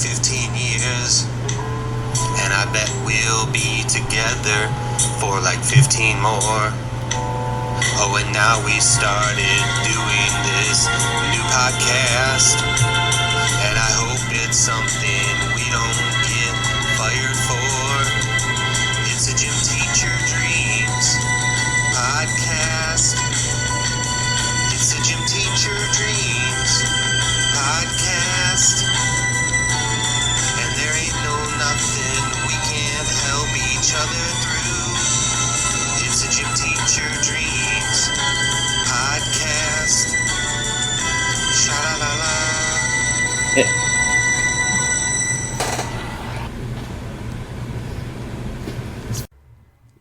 15 years. And I bet we'll be together for like 15 more. Oh, and now we started doing this new podcast. And I hope it's something we don't get fired for. It's a Gym Teacher Dreams podcast. It's a Gym Teacher Dreams podcast. And there ain't no nothing we can't help each other through. It's a Gym Teacher Dreams podcast. Sha-la-la-la.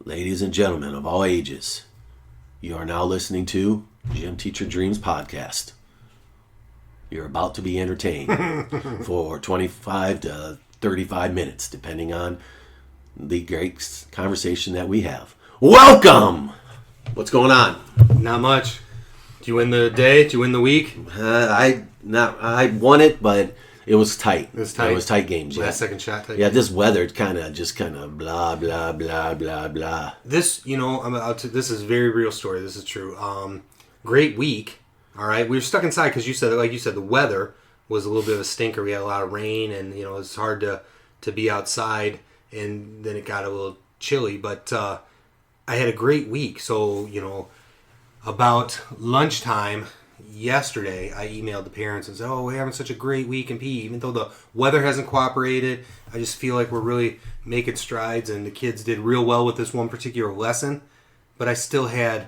Ladies and gentlemen of all ages, you are now listening to Gym Teacher Dreams podcast. You're about to be entertained for 25 to 35 minutes, depending on the great conversation that we have. Welcome! What's going on? Not much. Did you win the day? Did you win the week? I won it, but it was tight. It was tight. It was tight games. Last Yeah. second shot. Type Yeah, this weather kind of blah blah blah blah blah. This, this is a very real story. This is true. Great week. All right, we were stuck inside because like you said, the weather was a little bit of a stinker. We had a lot of rain, and it's hard to be outside, and then it got a little chilly. But I had a great week. So about lunchtime yesterday, I emailed the parents and said, "Oh, we're having such a great week in PE. Even though the weather hasn't cooperated, I just feel like we're really making strides, and the kids did real well with this one particular lesson. But I still had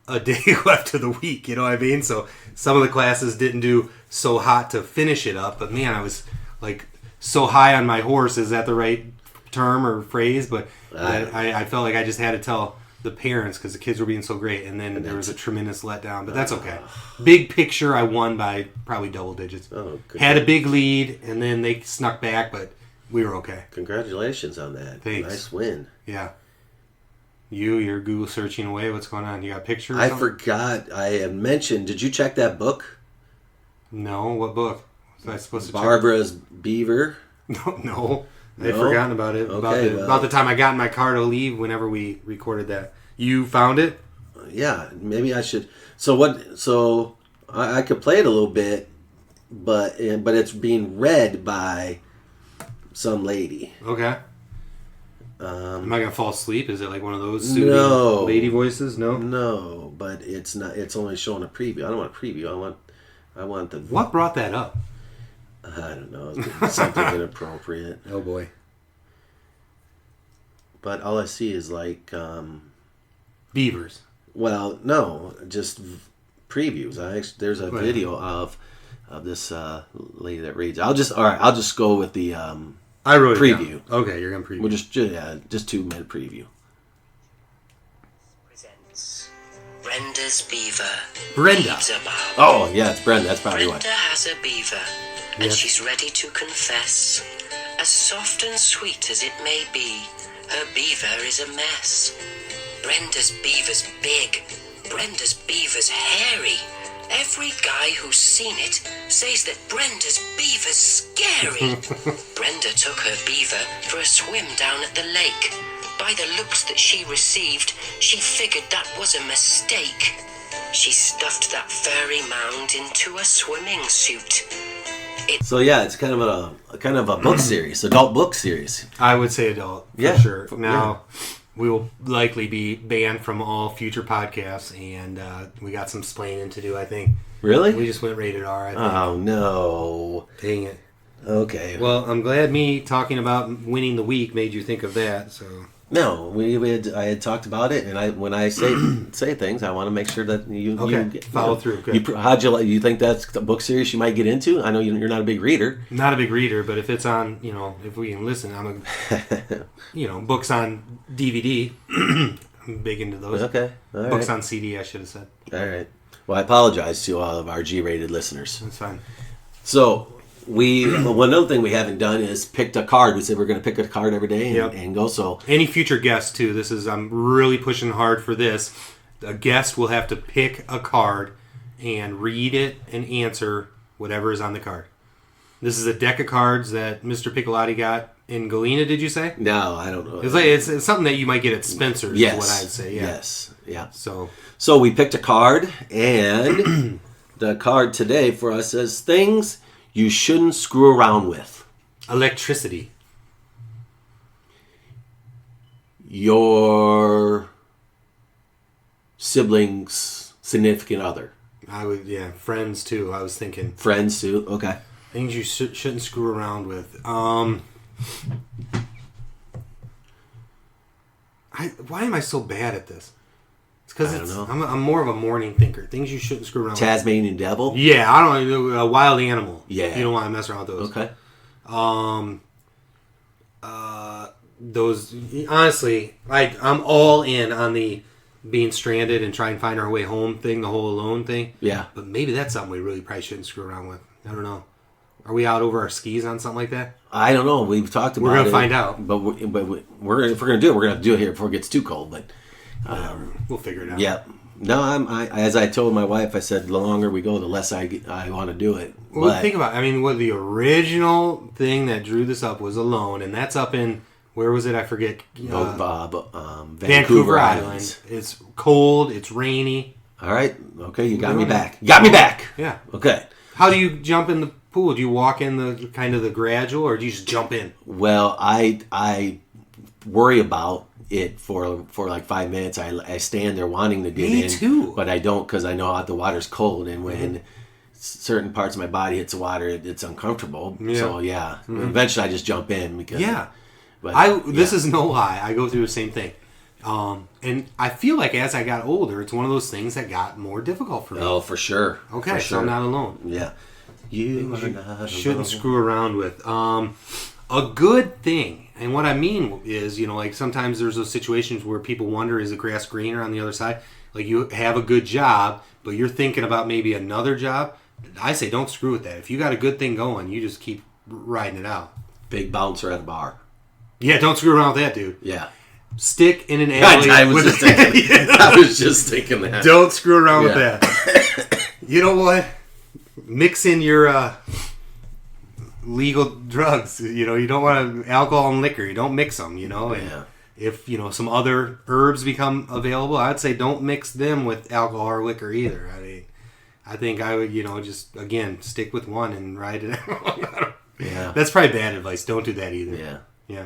a day left of the week, you know what I mean? So some of the classes didn't do so hot to finish it up, but man, I was like so high on my horse. Is that the right term or phrase? But I felt like I just had to tell the parents because the kids were being so great, and then there was a tremendous letdown, but that's okay. Big picture, I won by probably double digits. Oh, good. Had a big lead, and then they snuck back, but we were okay. Congratulations on that. Thanks. Nice win. Yeah. You're Google searching away. What's going on? You got pictures? I forgot. I had mentioned. Did you check that book? No. What book? Was I supposed to Barbara's Beaver. check? No. I'd No? forgotten about it. Okay, About the time I got in my car to leave whenever we recorded that. You found it? Yeah, maybe I should. So I could play it a little bit, but it's being read by some lady. Okay. Am I going to fall asleep? Is it like one of those No. lady voices? No? No, but it's not. It's only showing a preview. I don't want a preview. I want the. What brought that up? I don't know. Something inappropriate. Oh, boy. But all I see is like. Beavers. Well, no, just previews. There's a video of this lady that reads. I'll just go with the I wrote preview. It down. Okay, you're going to preview. We'll just 2-minute preview. Presents Brenda's Beaver. Brenda. Beaves about. Oh yeah, it's Brenda. That's probably Brenda why. has a beaver, and Yes. she's ready to confess. As soft and sweet as it may be, her beaver is a mess. Brenda's beaver's big. Brenda's beaver's hairy. Every guy who's seen it says that Brenda's beaver's scary. Brenda took her beaver for a swim down at the lake. By the looks that she received, she figured that was a mistake. She stuffed that furry mound into a swimming suit. So yeah, it's kind of a book series, adult book series. I would say adult, for Yeah. sure. Now, we will likely be banned from all future podcasts, and we got some splaining to do, I think. Really? We just went rated R, I think. Oh no. Dang it. Okay. Well, I'm glad me talking about winning the week made you think of that, so... No, I had talked about it, and when I say things, I want to make sure that you follow through. Good. How'd you like? You think that's the book series you might get into? I know you're not a big reader. Not a big reader, but if it's on, if we can listen, I'm a, books on DVD. I'm big into those. Okay, all books right. on CD, I should have said. All right. Well, I apologize to all of our G-rated listeners. That's fine. So one other thing we haven't done is picked a card. We said we're going to pick a card every day and go. So any future guests too. I'm really pushing hard for this. A guest will have to pick a card and read it and answer whatever is on the card. This is a deck of cards that Mr. Piccolotti got in Galena, did you say? No, I don't know. It's something that you might get at Spencer's, Yes. is what I'd say. Yeah. Yes. Yeah. So we picked a card, and the card today for us says things you shouldn't screw around with. electricity. Your siblings, significant other. Friends too. I was thinking Friends too. Okay. things you shouldn't screw around with. Why am I so bad at this? It's because I don't know. I'm more of a morning thinker. Things you shouldn't screw around with. Tasmanian devil. Yeah, I don't know. A wild animal. Yeah. You don't want to mess around with those. Okay. Those, honestly, I'm all in on the being stranded and try and find our way home thing, the whole alone thing. Yeah. But maybe that's something we really probably shouldn't screw around with. I don't know. Are we out over our skis on something like that? I don't know. We've talked about it. We're gonna find out. But we're if we're gonna do it, we're gonna have to do it here before it gets too cold. But We'll figure it out. yeah. No, as I told my wife, I said the longer we go, the less I want to do it. Well, But think about it. I mean, what the original thing that drew this up was Alone, and that's up in, where was it? I forget. Vancouver Islands. It's cold. It's rainy. All right. Okay, you got me back. Got me back. Yeah. Okay. How do you jump in the pool? Do you walk in the kind of the gradual, or do you just jump in? Well, I worry about it for like 5 minutes. I stand there wanting to get Me in, too. but I don't because I know the water's cold, and when certain parts of my body hits the water, it's uncomfortable. Yeah. So yeah, eventually I just jump in because But this is no lie. I go through the same thing, and I feel like as I got older, it's one of those things that got more difficult for me. Oh, for sure. Okay, For so sure. I'm not alone. Yeah. You are not Shouldn't alone. screw around with. A good thing, and what I mean is, like sometimes there's those situations where people wonder, is the grass greener on the other side? Like you have a good job, but you're thinking about maybe another job. I say don't screw with that. If you got a good thing going, you just keep riding it out. Big bouncer at a bar. Yeah, don't screw around with that, dude. Yeah. Stick in an alley. I was just thinking. I was just thinking that. Don't screw around with Yeah. that. You know what? Mix in your legal drugs. You don't want alcohol and liquor. You don't mix them. And Yeah. if some other herbs become available, I'd say don't mix them with alcohol or liquor either. I think I would just again stick with one and ride it out. Yeah. That's probably bad advice. Don't do that either. Yeah. Yeah.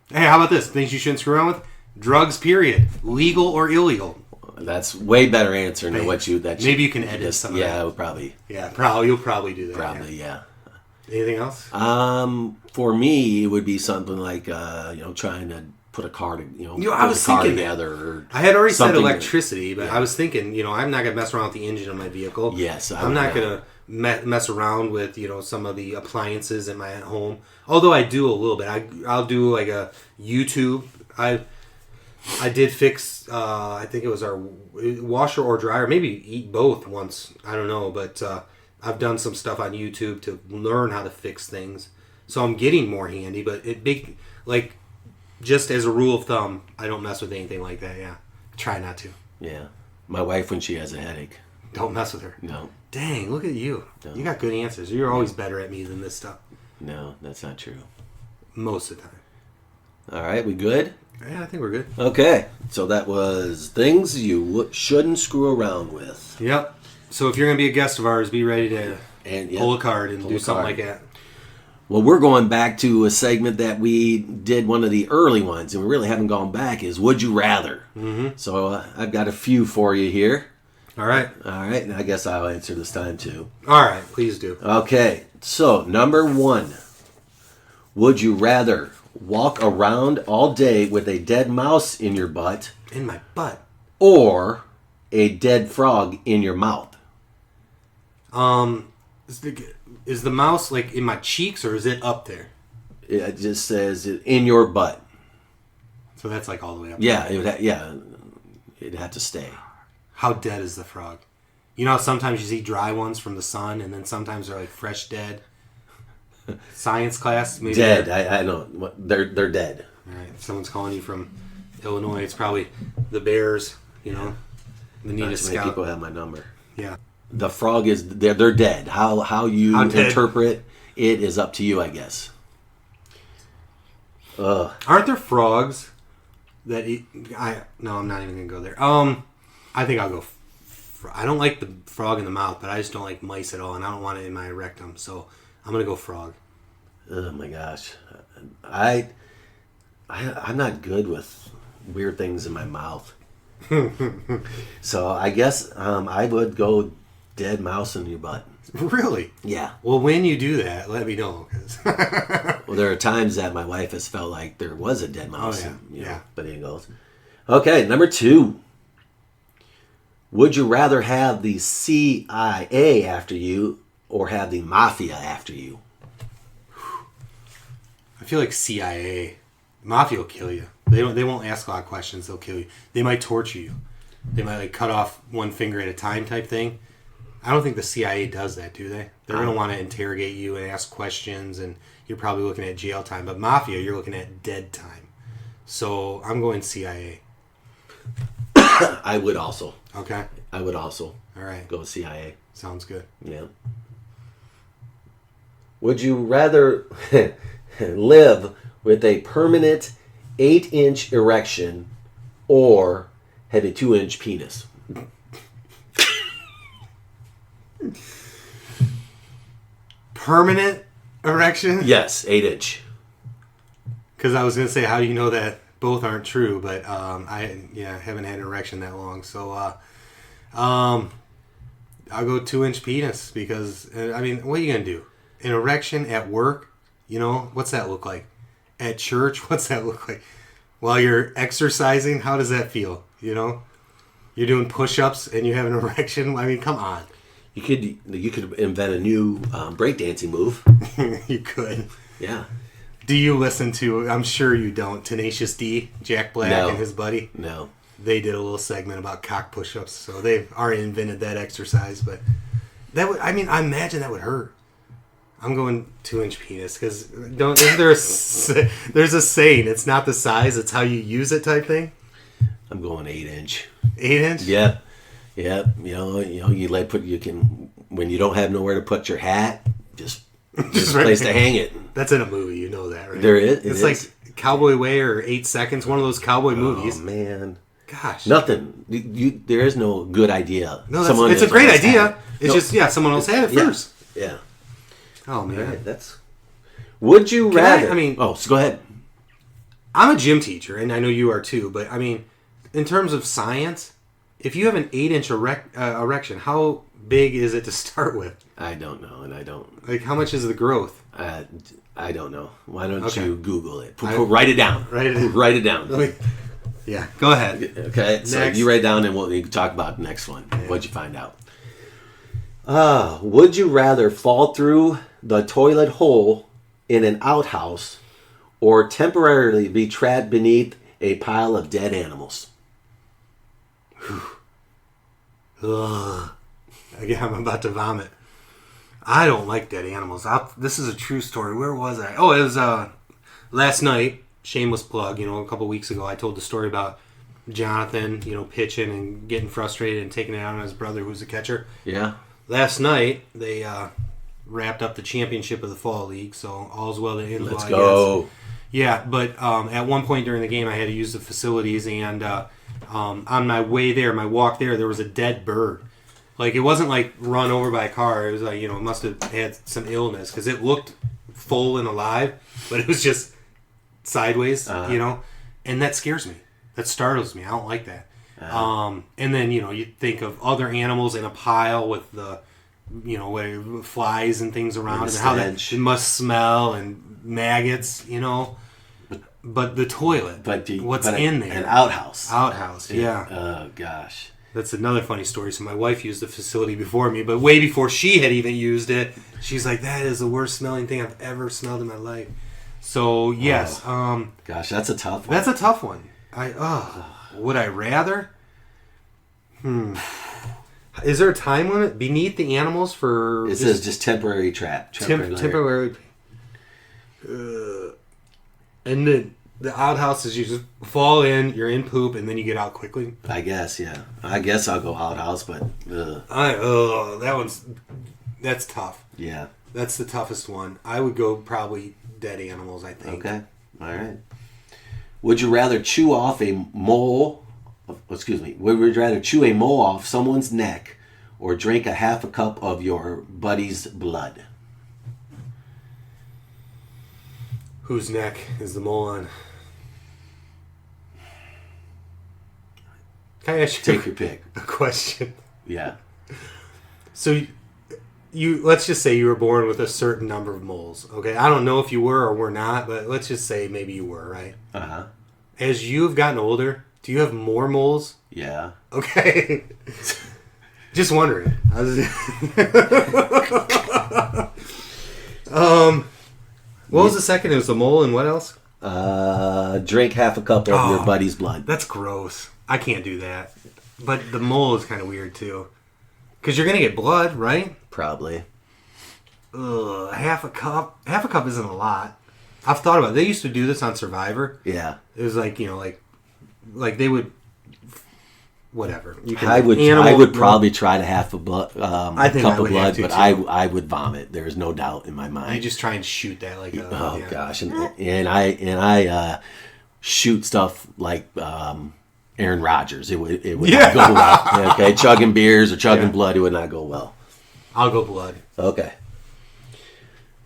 Hey, how about this? Things you shouldn't screw around with? Drugs, period. Legal or illegal. That's way better answer than what you. Maybe you can edit some of Yeah, that. I would probably. Yeah, you'll probably do that. Probably, yeah. Yeah. Anything else? For me, it would be something like trying to put a car to I was thinking that. together. Or I had already said something electricity, but I was thinking, I'm not gonna mess around with the engine of my vehicle. Yes, I'm not gonna mess around with some of the appliances in my home. Although I do a little bit. I'll do like a YouTube. I did fix. I think it was our washer or dryer. Maybe eat both once. I don't know, but I've done some stuff on YouTube to learn how to fix things. So I'm getting more handy. But just as a rule of thumb, I don't mess with anything like that. Yeah, try not to. Yeah. My wife, when she has a headache. Don't mess with her. No. Dang, look at you. No. You got good answers. You're always better at me than this stuff. No, that's not true. Most of the time. All right, we good? Yeah, I think we're good. Okay, so that was things you shouldn't screw around with. Yep. So if you're going to be a guest of ours, be ready to pull a card and do something like that. Well, we're going back to a segment that we did, one of the early ones, and we really haven't gone back, is Would You Rather? Mm-hmm. So I've got a few for you here. All right. All right, and I guess I'll answer this time too. All right, please do. Okay, so number 1. Would you rather walk around all day with a dead mouse in your butt In my butt. or a dead frog in your mouth? Is the mouse like in my cheeks or is it up there? It just says in your butt. So that's like all the way up. Yeah, it'd have to stay. How dead is the frog? You know how sometimes you see dry ones from the sun and then sometimes they're like fresh dead? Science class? Maybe Dead. I know. They're dead. All right. If someone's calling you from Illinois, it's probably the Bears, the Not need a too many scout. people have my number. Yeah. The frog is they're dead. How you How dead? interpret it is up to you, I guess. Aren't there frogs that eat? No, I'm not even gonna go there. I think I'll go. I don't like the frog in the mouth, but I just don't like mice at all, and I don't want it in my rectum. So I'm gonna go frog. Oh my gosh, I'm not good with weird things in my mouth. So I guess I would go dead mouse in your butt. Really? Yeah. Well, when you do that, let me know. 'Cause Well, there are times that my wife has felt like there was a dead mouse. yeah. And, Yeah. But it goes. Okay, number 2. Would you rather have the CIA after you or have the mafia after you? I feel like CIA, mafia will kill you. They won't ask a lot of questions. They'll kill you. They might torture you. They might like cut off one finger at a time type thing. I don't think the CIA does that, do they? They're going to want to interrogate you and ask questions, and you're probably looking at jail time. But mafia, you're looking at dead time. So I'm going CIA. I would also. Okay. I would also All right. go with CIA. Sounds good. Yeah. Would you rather live with a permanent 8-inch erection or have a 2-inch penis? Permanent erection? Yes, 8-inch. Because I was going to say, how do you know that both aren't true? But I haven't had an erection that long. So I'll go 2-inch penis because, I mean, what are you going to do? An erection at work? You know, what's that look like? At church? What's that look like? While you're exercising, how does that feel? You know? You're doing push-ups and you have an erection? I mean, come on. You could invent a new breakdancing move. You could. Yeah. Do you listen to, I'm sure you don't, Tenacious D, Jack Black No. and his buddy? No. They did a little segment about cock push-ups, so they've already invented that exercise. But that would, I mean, I imagine that would hurt. I'm going 2-inch penis because there's a saying, it's not the size, it's how you use it type thing. I'm going 8-inch. 8-inch? Yep. Yep. You can when you don't have nowhere to put your hat, just there's a right place there. to hang it. That's in a movie, you know that, right? There is. It's like Cowboy Way or 8 Seconds, one of those cowboy movies. Oh man. Gosh. Nothing. There is no good idea. No, it's a great idea. It's No. just, someone else had it Yeah. first. Yeah. Oh, man. All right, that's. Would you rather? I mean- Oh, so go ahead. I'm a gym teacher, and I know you are too, but I mean, in terms of science, if you have an 8-inch erection, how big is it to start with? I don't know, and I don't. Like, how much is the growth? I don't know. Why don't Okay. you Google it? Write it down. Write it- Write it down. Yeah, go ahead. Okay, so Next. you write down and we can talk about the next one. What'd you find out? Would you rather fall through the toilet hole in an outhouse or temporarily be trapped beneath a pile of dead animals? Ugh. Again, I'm about to vomit. I don't like dead animals. This is a true story. Where was I? Oh, it was last night. Shameless plug. A couple weeks ago, I told the story about Jonathan, pitching and getting frustrated and taking it out on his brother, who's a catcher. Yeah. Last night, they wrapped up the championship of the Fall League, so all's well that ends well. Let's I go. guess. Yeah, but at one point during the game, I had to use the facilities, and on my way there, my walk there was a dead bird. Like, it wasn't like run over by a car. It was like, it must have had some illness because it looked full and alive, but it was just sideways, and that scares me. That startles me. I don't like that. And then, you think of other animals in a pile with the, where flies and things around and how that it must smell and maggots, But the toilet, what's in there? An outhouse. Outhouse, yeah. Oh, gosh. That's another funny story. So my wife used the facility before me, but way before she had even used it, she's like, that is the worst smelling thing I've ever smelled in my life. So, yes. Gosh, that's a tough one. That's a tough one. Would I rather? Is there a time limit beneath the animals for? It says just temporary trap. Temporary. And then the outhouse is you just fall in, you're in poop, and then you get out quickly. I guess, yeah. I guess I'll go outhouse, but that's tough. yeah. That's the toughest one. I would go probably dead animals, I think. Okay. All right. Would you rather chew off a mole? Excuse me. Would you rather chew a mole off someone's neck or drink a half a cup of your buddy's blood? Whose neck is the mole on? Can I ask you Take your pick. a question? Yeah. So you let's just say you were born with a certain number of moles. Okay, I don't know if you were or were not, but let's just say maybe you were, right? Uh-huh. As you've gotten older, do you have more moles? Yeah. Okay. Just wondering. What was the second? It was the mole and what else? Drink half a cup of your buddy's blood. That's gross. I can't do that. But the mole is kind of weird too. Because you're going to get blood, right? Probably. Ugh, half a cup. Half a cup isn't a lot. I've thought about it. They used to do this on Survivor. Yeah. It was like, like they would, whatever. I would probably try to half a cup of blood, but too. I would vomit. There is no doubt in my mind. You just try and shoot that like a... Oh yeah. gosh, and I shoot stuff like Aaron Rodgers. It would not go well. Okay, chugging beers or chugging blood, it would not go well. I'll go blood. Okay.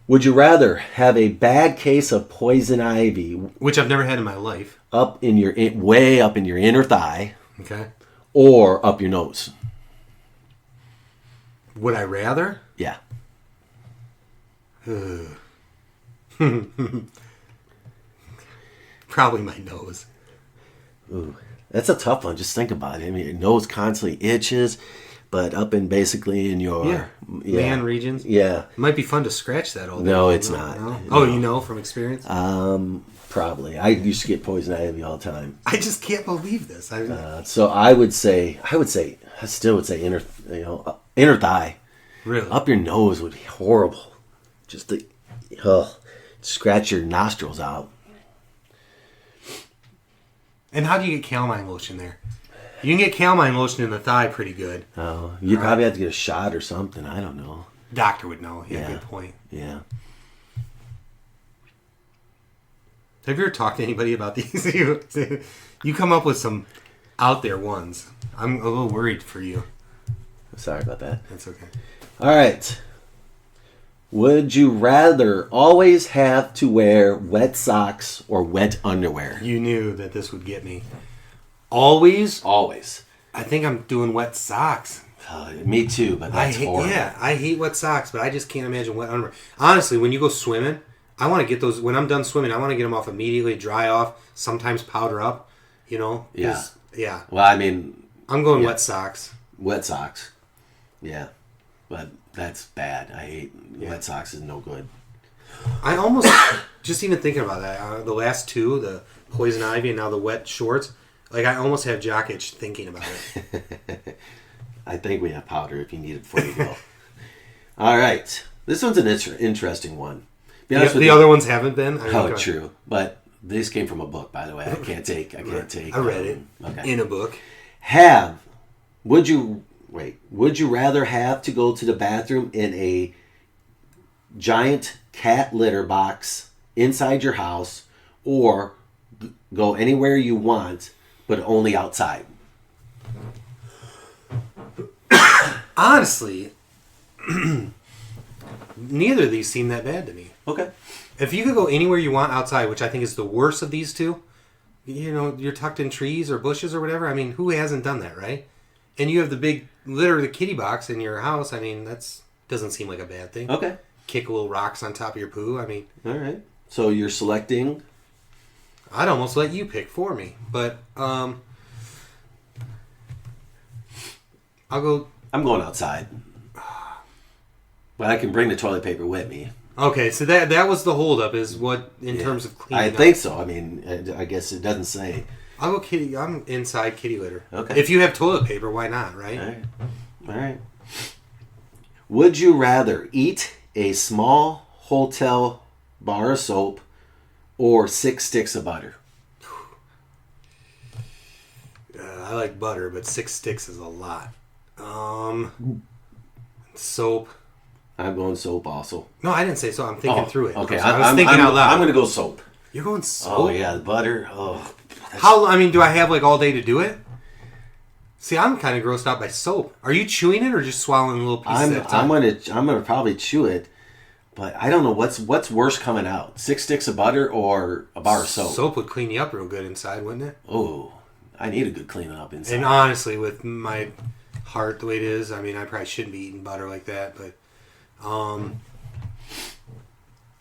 Would you rather have a bad case of poison ivy, Which I've never had in my life. way up in your inner thigh, Okay. or up your nose? Would I rather? Yeah. Probably my nose. Ooh, that's a tough one. Just think about it. I mean, your nose constantly itches, but up in basically in your Man regions. Yeah. It might be fun to scratch that all day. No, it's not. No? No. Oh, you know from experience? Probably. I used to get poison ivy all the time. I just can't believe this. So I still would say inner thigh. Really? Up your nose would be horrible. Just scratch your nostrils out. And how do you get calamine lotion there? You can get calamine lotion in the thigh pretty good. Oh, you'd probably have to get a shot or something. I don't know. Doctor would know. Yeah, Yeah. good point. Yeah. Have you ever talked to anybody about these? You come up with some out there ones. I'm a little worried for you. Sorry about that. That's okay. All right. Would you rather always have to wear wet socks or wet underwear? You knew that this would get me. Always? Always. I think I'm doing wet socks. Me too, but that's horrible. Yeah, I hate wet socks, but I just can't imagine wet underwear. Honestly, when you go swimming, I want to get those. When I'm done swimming, I want to get them off immediately, dry off, sometimes powder up, Yeah. Yeah. Well, I mean, I'm going wet socks. wet socks. Yeah. But that's bad. I hate wet socks is no good. I almost, just even thinking about that, the last two, the poison ivy and now the wet shorts, like I almost have jock itch thinking about it. I think we have powder if you need it before you go. All right. This one's an interesting one. Be honest with The you- other ones haven't been. I mean, Oh, true. But this came from a book, by the way. I can't take. I read it Okay. in a book. Would you rather have to go to the bathroom in a giant cat litter box inside your house, or go anywhere you want, but only outside? Honestly, neither of these seem that bad to me. Okay. If you could go anywhere you want outside, which I think is the worst of these two, you're tucked in trees or bushes or whatever. I mean, who hasn't done that, right? And you have the big litter, the kitty box in your house. I mean, doesn't seem like a bad thing. Okay. Kick little rocks on top of your poo. I mean, All right. So you're selecting. I'd almost let you pick for me, but I'll go. I'm going outside. But I can bring the toilet paper with me. Okay, so that was the holdup, is what in terms of cleaning. I think so. I mean, I guess it doesn't say. I'll go kitty. I'm inside kitty litter. Okay. If you have toilet paper, why not? Right. All right. Would you rather eat a small hotel bar of soap or 6 sticks of butter? I like butter, but 6 sticks is a lot. Soap. I'm going soap also. No, I didn't say so. I'm thinking through it. Okay, I was thinking out loud. I'm going to go soap. You're going soap? Oh, yeah, the butter. Oh. Do I have like all day to do it? See, I'm kind of grossed out by soap. Are you chewing it or just swallowing little pieces at a time? I'm gonna probably chew it, but I don't know what's worse coming out: 6 sticks of butter or a bar of soap. Soap would clean you up real good inside, wouldn't it? Oh, I need a good cleaning up inside. And honestly, with my heart the way it is, I mean, I probably shouldn't be eating butter like that. But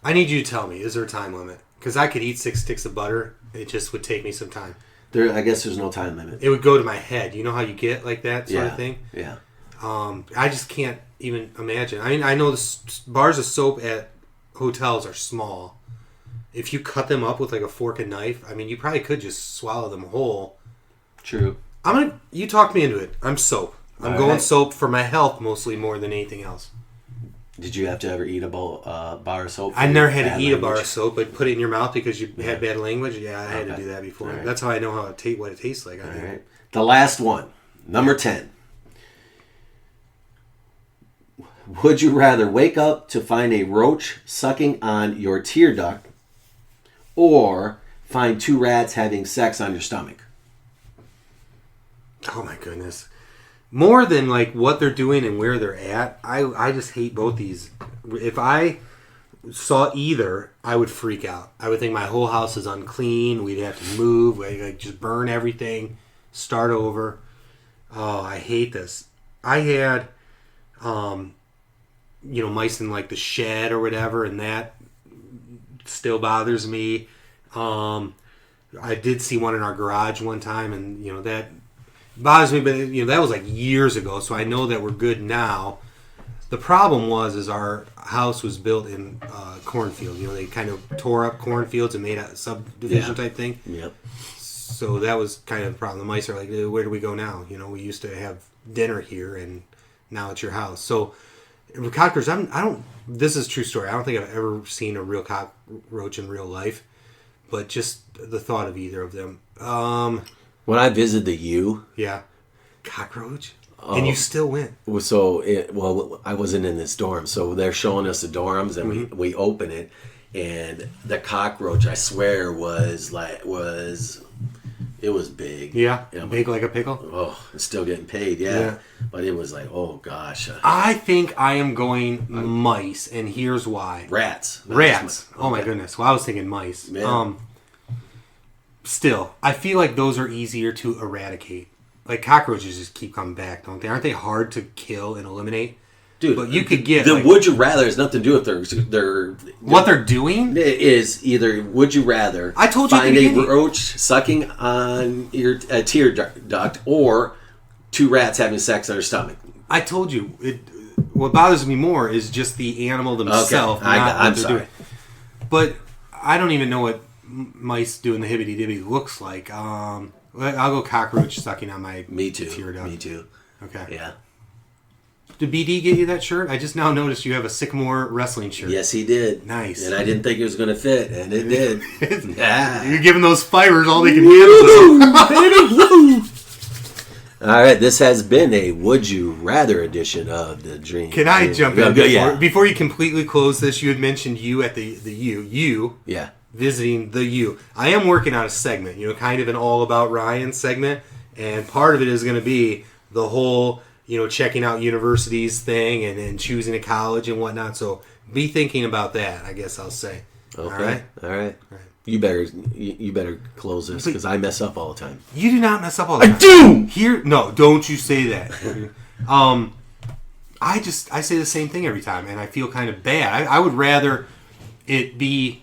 I need you to tell me: is there a time limit? Because I could eat 6 sticks of butter. It just would take me some time. I guess there's no time limit. It would go to my head. You know how you get like that sort of thing? Yeah. I just can't even imagine. I mean, I know the bars of soap at hotels are small. If you cut them up with like a fork and knife, I mean, you probably could just swallow them whole. True. You talked me into it. I'm soap. I'm going right. soap for my health mostly more than anything else. Did you have to ever eat a bar of soap? I never had to eat a bar of soap, but put it in your mouth because you had bad language. Yeah, I had to do that before. Right. That's how I know how what it tastes like. All right. The last one, number 10. Would you rather wake up to find a roach sucking on your tear duct or find 2 rats having sex on your stomach? Oh my goodness. More than like what they're doing and where they're at, I just hate both these. If I saw either, I would freak out. I would think my whole house is unclean. We'd have to move. We'd like just burn everything, start over. Oh, I hate this. I had, mice in like the shed or whatever, and that still bothers me. I did see one in our garage one time, and that bothers me, but that was like years ago, so I know that we're good now. The problem was our house was built in cornfield. They kind of tore up cornfields and made a subdivision type thing. Yep. So that was kind of the problem. The mice are like, where do we go now? We used to have dinner here, and now it's your house. So with cockroaches, this is a true story. I don't think I've ever seen a real cockroach in real life, but just the thought of either of them. When I visited the U, Yeah. Cockroach? And you still went. so I wasn't in this dorm, so they're showing us the dorms, and we open it, and the cockroach, I swear, was big. Yeah. You know, Big like a pickle? Oh, it's still getting paid, yeah. But it was like, oh gosh. I think I am going mice, and here's why. Rats. Oh my goodness. Well, I was thinking mice. Yeah. Still, I feel like those are easier to eradicate. Like cockroaches just keep coming back, don't they? Aren't they hard to kill and eliminate? Dude, but you could get the would you rather has nothing to do with their what they're doing. It is either would you rather I told you find a roach sucking on your tear duct or 2 rats having sex on their stomach. I told you. What bothers me more is just the animal themselves. Okay. I'm what they're sorry. doing. But I don't even know what mice doing the hibbity dibby looks like. I'll go cockroach sucking on my tear duct. Me too. Okay. Yeah. Did BD get you that shirt? I just now noticed you have a Sycamore wrestling shirt. Yes, he did. Nice. And I didn't think it was going to fit, and it did. Yeah. You're giving those fibers all they can handle. All right, this has been a Would You Rather edition of the Dream. Can I jump in? Before you completely close this, you had mentioned you at the U. Yeah. Visiting the U. I am working on a segment, kind of an all about Ryan segment, and part of it is going to be the whole, checking out universities thing and choosing a college and whatnot. So be thinking about that, I guess I'll say. Okay. All right. You better close this because I mess up all the time. You do not mess up all the time. I do. No, don't you say that. I say the same thing every time, and I feel kind of bad. I would rather it be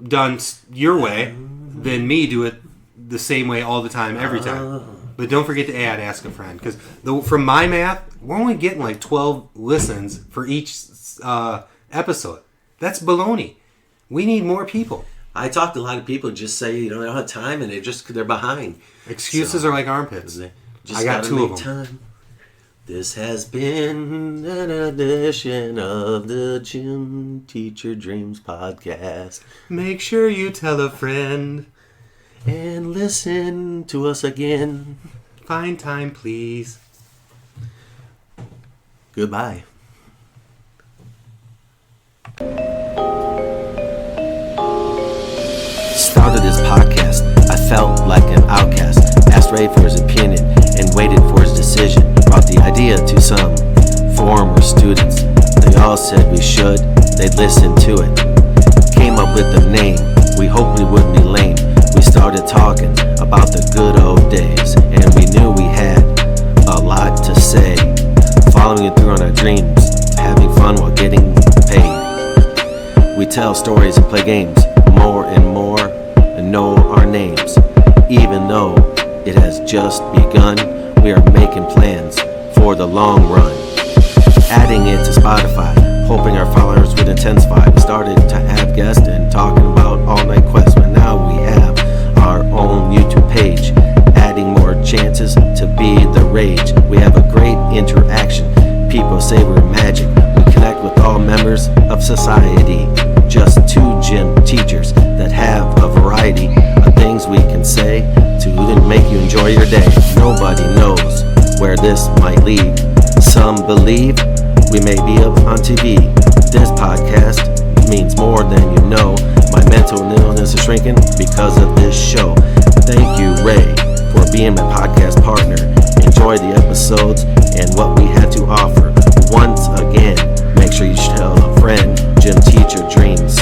done your way than me do it the same way all the time, every time. But don't forget to ask a friend, because from my math, we're only getting like 12 listens for each episode. That's baloney. We need more people. I talk to a lot of people who just say they don't have time and they're behind. Excuses are like armpits. I got 2 of them. Time. This has been an edition of the Gym Teacher Dreams podcast. Make sure you tell a friend. And listen to us again. Find time, please. Goodbye. Started this podcast, I felt like an outcast. Asked Ray for his opinion and waited for his decision. Brought the idea to some former students. They all said we should, they'd listen to it. Came up with the name, we hoped we wouldn't be lame. We started talking about the good old days, and we knew we had a lot to say. Following it through on our dreams, having fun while getting paid. We tell stories and play games more and more, and know our names. Even though it has just begun, we are making plans for the long run. Adding it to Spotify, hoping our followers would intensify. We started to have guests and talking about All Night Quest, but now we have our own YouTube page, adding more chances to be the rage. We have a great interaction. People say we're magic. We connect with all members of society. Just two gym teachers that have a variety of things we can say to make you enjoy your day. Nobody knows where this might lead. Some believe we may be up on TV. This podcast means more than you know. My mental illness is shrinking because of this show. Thank you, Ray, for being my podcast partner. Enjoy the episodes and what we had to offer. Once again, make sure you tell a friend. Gym Teacher Dreams.